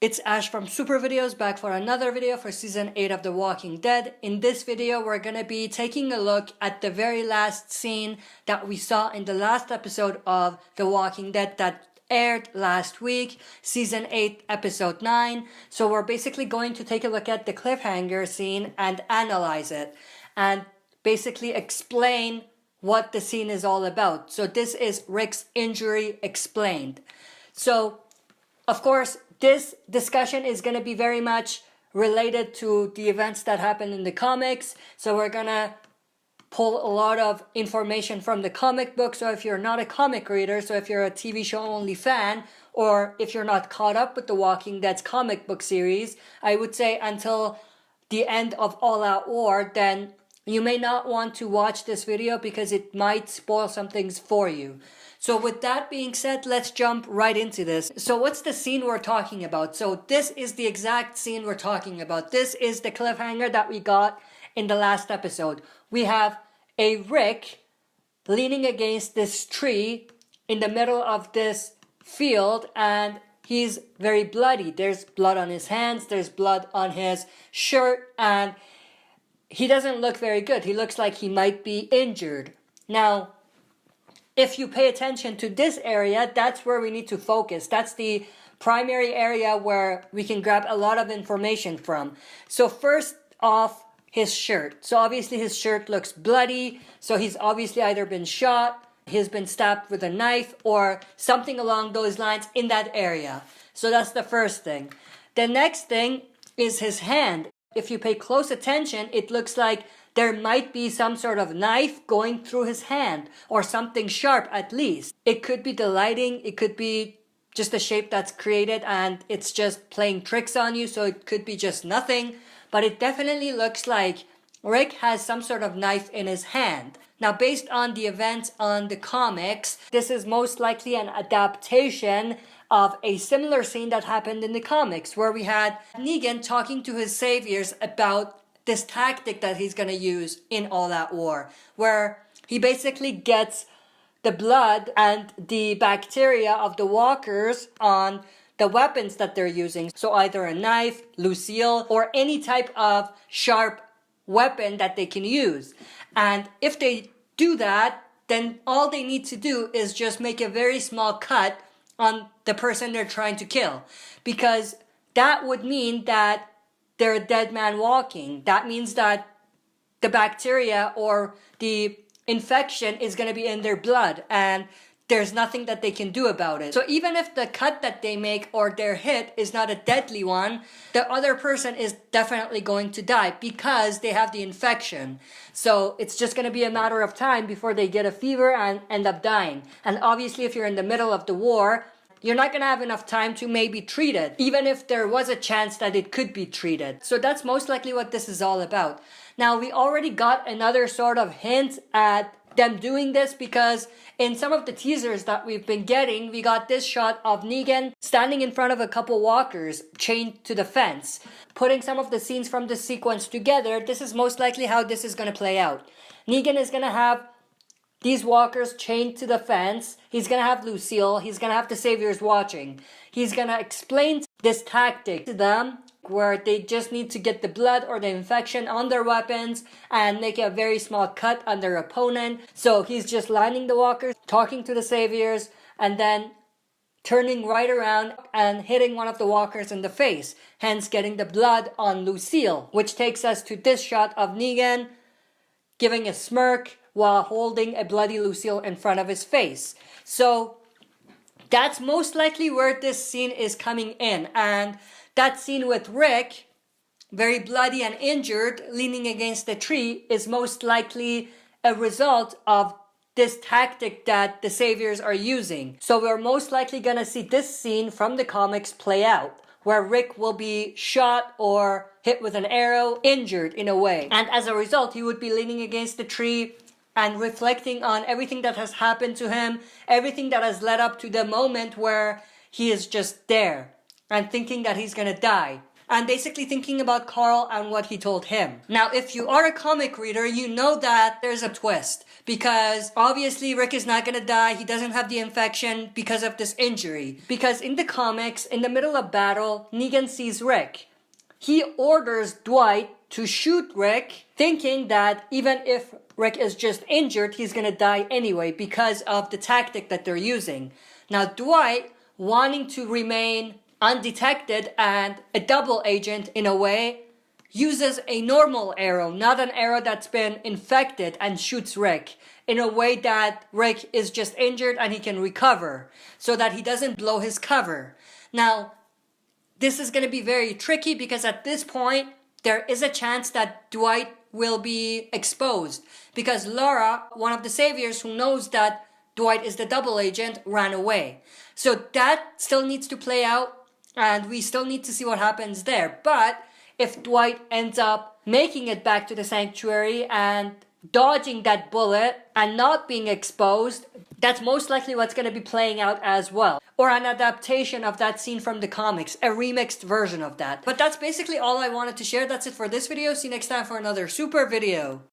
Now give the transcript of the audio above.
It's Ash from Super Videos back for another video for Season 8 of The Walking Dead. In this video, we're gonna be taking a look at the very last scene that we saw in the last episode of The Walking Dead that aired last week, Season 8, Episode 9. So we're basically going to take a look at the cliffhanger scene and analyze it, and basically explain what the scene is all about. So this is Rick's injury explained. So, of course, this discussion is going to be very much related to the events that happened in the comics. So we're going to pull a lot of information from the comic book. So if you're not a comic reader, so if you're a TV show only fan, or if you're not caught up with the Walking Dead's comic book series, I would say until the end of All Out War, then you may not want to watch this video because it might spoil some things for you. So with that being said, let's jump right into this. So what's the scene we're talking about? So this is the exact scene we're talking about. This is the cliffhanger that we got in the last episode. We have a Rick leaning against this tree in the middle of this field, and he's very bloody. There's blood on his hands, there's blood on his shirt, and he doesn't look very good. He looks like he might be injured. Now, if you pay attention to this area, that's where we need to focus. That's the primary area where we can grab a lot of information from. So first off, his shirt. So obviously his shirt looks bloody. So he's obviously either been shot, he's been stabbed with a knife, or something along those lines in that area. So that's the first thing. The next thing is his hand. If you pay close attention, it looks like there might be some sort of knife going through his hand, or something sharp at least. It could be the lighting, it could be just the shape that's created and it's just playing tricks on you, so it could be just nothing. But it definitely looks like Rick has some sort of knife in his hand. Now, based on the events on the comics, this is most likely an adaptation of a similar scene that happened in the comics, where we had Negan talking to his saviors about this tactic that he's going to use in All Out War, where he basically gets the blood and the bacteria of the walkers on the weapons that they're using. So either a knife, Lucille, or any type of sharp weapon that they can use. And if they do that, then all they need to do is just make a very small cut on the person they're trying to kill. Because that would mean that they're a dead man walking. That means that the bacteria or the infection is going to be in their blood, and there's nothing that they can do about it. So even if the cut that they make or their hit is not a deadly one, the other person is definitely going to die because they have the infection. So it's just going to be a matter of time before they get a fever and end up dying. And obviously if you're in the middle of the war, you're not going to have enough time to maybe treat it, even if there was a chance that it could be treated. So that's most likely what this is all about. Now, we already got another sort of hint at them doing this, because in some of the teasers that we've been getting, we got this shot of Negan standing in front of a couple walkers chained to the fence. Putting some of the scenes from this sequence together, this is most likely how this is going to play out. Negan is going to have these walkers chained to the fence. He's going to have Lucille. He's going to have the saviors watching. He's going to explain this tactic to them, where they just need to get the blood or the infection on their weapons and make a very small cut on their opponent. So he's just lining the walkers, talking to the saviors, and then turning right around and hitting one of the walkers in the face, hence getting the blood on Lucille, which takes us to this shot of Negan giving a smirk while holding a bloody Lucille in front of his face. So that's most likely where this scene is coming in. And that scene with Rick, very bloody and injured, leaning against the tree, is most likely a result of this tactic that the saviors are using. So we're most likely going to see this scene from the comics play out, where Rick will be shot or hit with an arrow, injured in a way. And as a result, he would be leaning against the tree and reflecting on everything that has happened to him, everything that has led up to the moment where he is just there and thinking that he's gonna die. and basically thinking about Carl and what he told him. Now, if you are a comic reader, you know that there's a twist, because obviously Rick is not gonna die. He doesn't have the infection because of this injury. Because in the comics, in the middle of battle, Negan sees Rick. He orders Dwight to shoot Rick, thinking that even if Rick is just injured, he's gonna die anyway because of the tactic that they're using. Now, Dwight, wanting to remain undetected and a double agent in a way, uses a normal arrow, not an arrow that's been infected, and shoots Rick in a way that Rick is just injured and he can recover so that he doesn't blow his cover. Now, this is going to be very tricky because at this point, there is a chance that Dwight will be exposed because Laura, one of the saviors who knows that Dwight is the double agent, ran away. So that still needs to play out and we still need to see what happens there. But if Dwight ends up making it back to the sanctuary and dodging that bullet and not being exposed, that's most likely what's going to be playing out as well. Or an adaptation of that scene from the comics, a remixed version of that. But that's basically all I wanted to share. That's it for this video. See you next time for another super video.